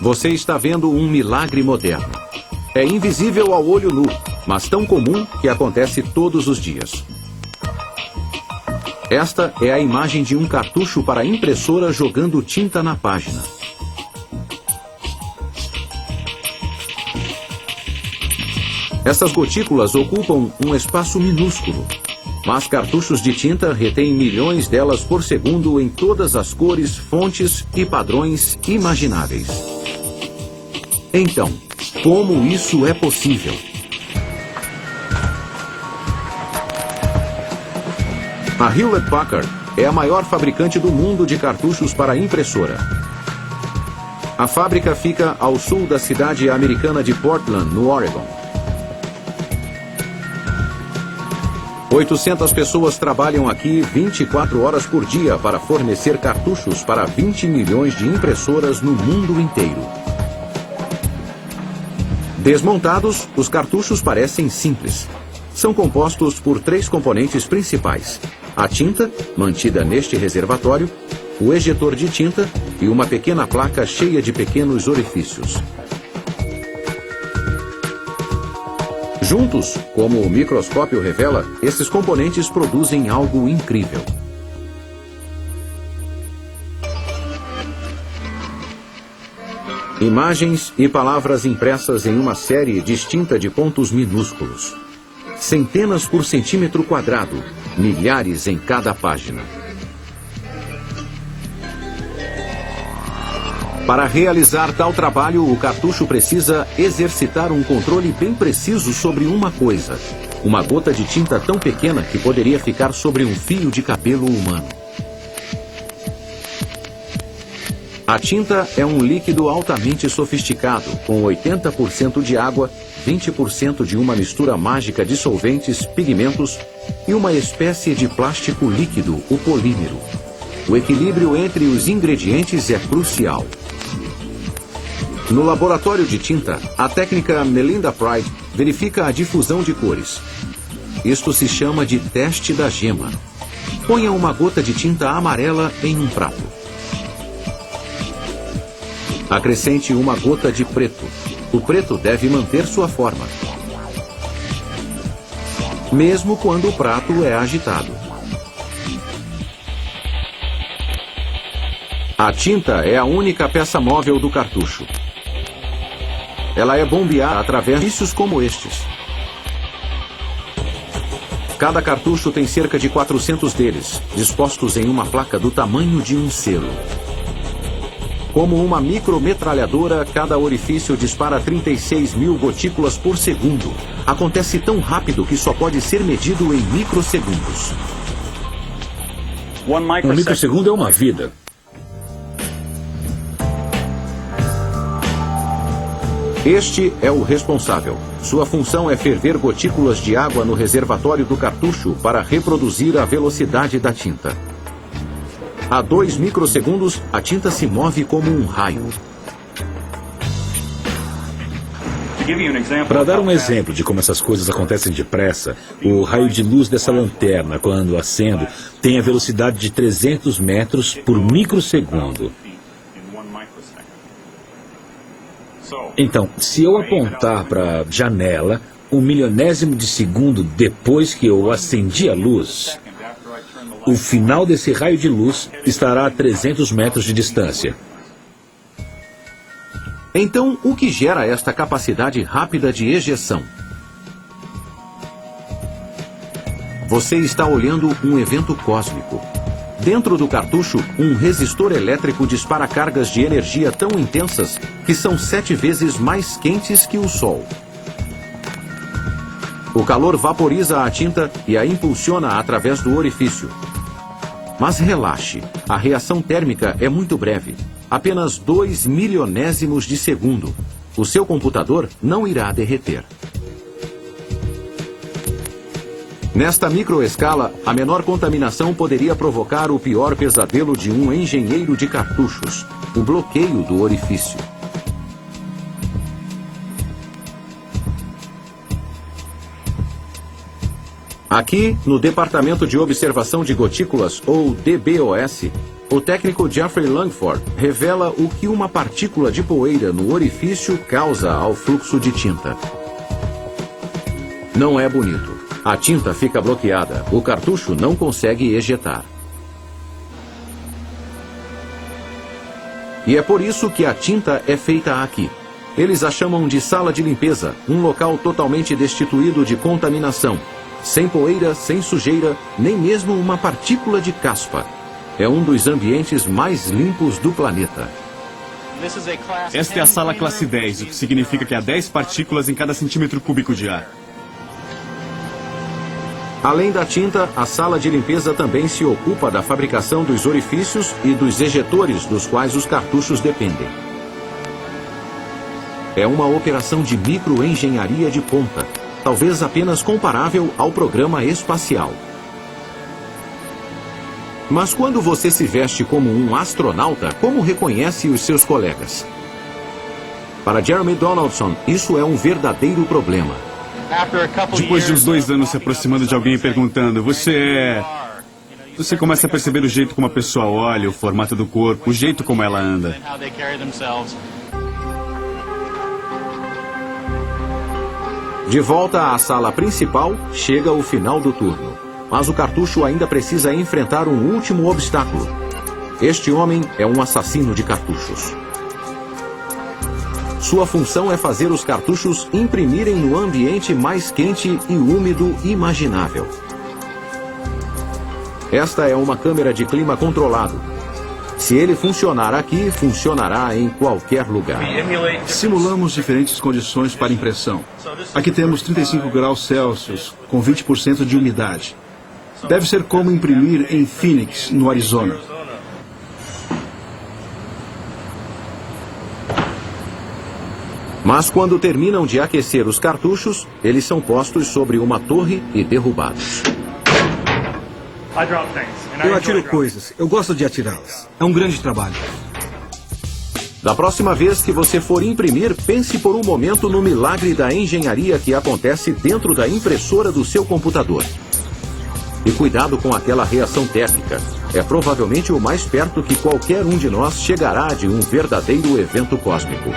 Você está vendo um milagre moderno. É invisível ao olho nu, mas tão comum que acontece todos os dias. Esta é a imagem de um cartucho para impressora jogando tinta na página. Essas gotículas ocupam um espaço minúsculo, mas cartuchos de tinta retêm milhões delas por segundo em todas as cores, fontes e padrões imagináveis. Então, como isso é possível? A Hewlett-Packard é a maior fabricante do mundo de cartuchos para impressora. A fábrica fica ao sul da cidade americana de Portland, no Oregon. 800 pessoas trabalham aqui 24 horas por dia para fornecer cartuchos para 20 milhões de impressoras no mundo inteiro. Desmontados, os cartuchos parecem simples. São compostos por 3 componentes principais: a tinta, mantida neste reservatório, o ejetor de tinta e uma pequena placa cheia de pequenos orifícios. Juntos, como o microscópio revela, esses componentes produzem algo incrível. Imagens e palavras impressas em uma série distinta de pontos minúsculos. Centenas por centímetro quadrado, milhares em cada página. Para realizar tal trabalho, o cartucho precisa exercitar um controle bem preciso sobre uma coisa: uma gota de tinta tão pequena que poderia ficar sobre um fio de cabelo humano. A tinta é um líquido altamente sofisticado, com 80% de água, 20% de uma mistura mágica de solventes, pigmentos e uma espécie de plástico líquido, o polímero. O equilíbrio entre os ingredientes é crucial. No laboratório de tinta, a técnica Melinda Pride verifica a difusão de cores. Isto se chama de teste da gema. Ponha uma gota de tinta amarela em um prato. Acrescente uma gota de preto. O preto deve manter sua forma, mesmo quando o prato é agitado. A tinta é a única peça móvel do cartucho. Ela é bombeada através de vícios como estes. Cada cartucho tem cerca de 400 deles, dispostos em uma placa do tamanho de um selo. Como uma micrometralhadora, cada orifício dispara 36 mil gotículas por segundo. Acontece tão rápido que só pode ser medido em microsegundos. Um microsegundo é uma vida. Este é o responsável. Sua função é ferver gotículas de água no reservatório do cartucho para reproduzir a velocidade da tinta. A 2 microsegundos, a tinta se move como um raio. Para dar um exemplo de como essas coisas acontecem depressa, o raio de luz dessa lanterna, quando acendo, tem a velocidade de 300 metros por microsegundo. Então, se eu apontar para a janela, 1/1000º de segundo depois que eu acendi a luz, o final desse raio de luz estará a 300 metros de distância. Então, o que gera esta capacidade rápida de ejeção? Você está olhando um evento cósmico. Dentro do cartucho, um resistor elétrico dispara cargas de energia tão intensas que são 7 vezes mais quentes que o Sol. O calor vaporiza a tinta e a impulsiona através do orifício. Mas relaxe, a reação térmica é muito breve, apenas 2 milionésimos de segundo. O seu computador não irá derreter. Nesta microescala, a menor contaminação poderia provocar o pior pesadelo de um engenheiro de cartuchos: o bloqueio do orifício. Aqui, no Departamento de Observação de Gotículas, ou DBOS, o técnico Jeffrey Langford revela o que uma partícula de poeira no orifício causa ao fluxo de tinta. Não é bonito. A tinta fica bloqueada, o cartucho não consegue ejetar. E é por isso que a tinta é feita aqui. Eles a chamam de sala de limpeza, um local totalmente destituído de contaminação. Sem poeira, sem sujeira, nem mesmo uma partícula de caspa. É um dos ambientes mais limpos do planeta. Esta é a sala classe 10, o que significa que há 10 partículas em cada centímetro cúbico de ar. Além da tinta, a sala de limpeza também se ocupa da fabricação dos orifícios e dos ejetores dos quais os cartuchos dependem. É uma operação de microengenharia de ponta, talvez apenas comparável ao programa espacial. Mas quando você se veste como um astronauta, como reconhece os seus colegas? Para Jeremy Donaldson, isso é um verdadeiro problema. Depois de uns 2 anos se aproximando de alguém e perguntando, você é... Você começa a perceber o jeito como a pessoa olha, o formato do corpo, o jeito como ela anda. De volta à sala principal, chega o final do turno. Mas o cartucho ainda precisa enfrentar um último obstáculo. Este homem é um assassino de cartuchos. Sua função é fazer os cartuchos imprimirem no ambiente mais quente e úmido imaginável. Esta é uma câmera de clima controlado. Se ele funcionar aqui, funcionará em qualquer lugar. Simulamos diferentes condições para impressão. Aqui temos 35 graus Celsius, com 20% de umidade. Deve ser como imprimir em Phoenix, no Arizona. Mas quando terminam de aquecer os cartuchos, eles são postos sobre uma torre e derrubados. Eu atiro coisas. Eu gosto de atirá-las. É um grande trabalho. Da próxima vez que você for imprimir, pense por um momento no milagre da engenharia que acontece dentro da impressora do seu computador. E cuidado com aquela reação térmica. É provavelmente o mais perto que qualquer um de nós chegará de um verdadeiro evento cósmico.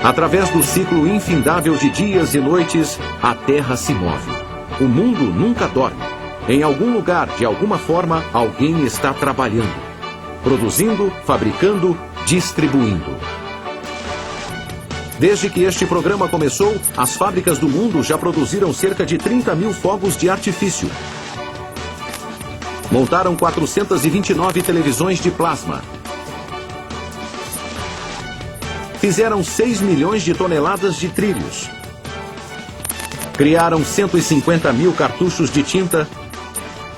Através do ciclo infindável de dias e noites, a Terra se move. O mundo nunca dorme. Em algum lugar, de alguma forma, alguém está trabalhando. Produzindo, fabricando, distribuindo. Desde que este programa começou, as fábricas do mundo já produziram cerca de 30 mil fogos de artifício. Montaram 429 televisões de plasma. Fizeram 6 milhões de toneladas de trilhos. Criaram 150 mil cartuchos de tinta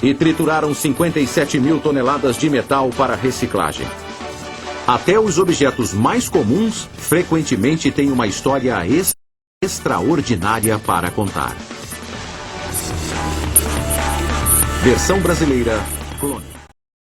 e trituraram 57 mil toneladas de metal para reciclagem. Até os objetos mais comuns frequentemente têm uma história extraordinária para contar. Versão brasileira, Clone.